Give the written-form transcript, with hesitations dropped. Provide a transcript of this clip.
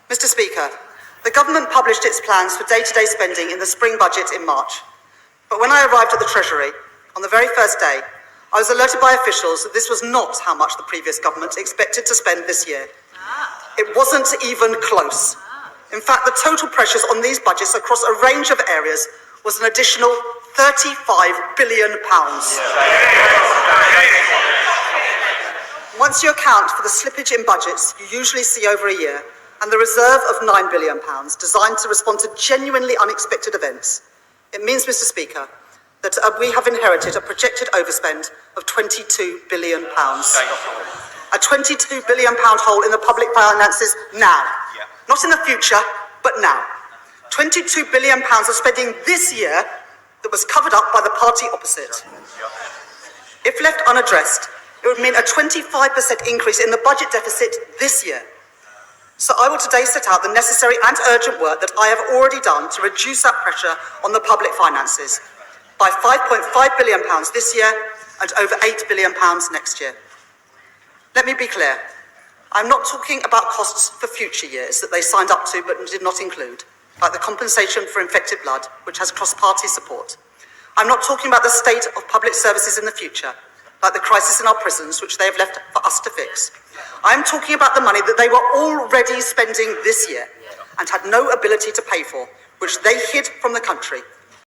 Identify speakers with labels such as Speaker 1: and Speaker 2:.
Speaker 1: Mr. Speaker, the government published its plans for day-to-day spending in the spring budget in March. But when I arrived at the Treasury, on the very first day, I was alerted by officials that this was not how much the previous government expected to spend this year. It wasn't even close. In fact, the total pressures on these budgets across a range of areas was an additional £35 billion. Once you account for the slippage in budgets you usually see over a year, and the reserve of £9 billion designed to respond to genuinely unexpected events, it means, Mr. Speaker, that we have inherited a projected overspend of £22 billion. A £22 billion hole in the public finances now. Not in the future, but now. £22 billion of spending this year that was covered up by the party opposite. If left unaddressed, it would mean a 25% increase in the budget deficit this year. So I will today set out the necessary and urgent work that I have already done to reduce that pressure on the public finances by £5.5 billion this year and over £8 billion next year. Let me be clear. I'm not talking about costs for future years that they signed up to but did not include, like the compensation for infected blood, which has cross-party support. I'm not talking about the state of public services in the future, like the crisis in our prisons, which they have left for us to fix. I'm talking about the money that they were already spending this year and had no ability to pay for, which they hid from the country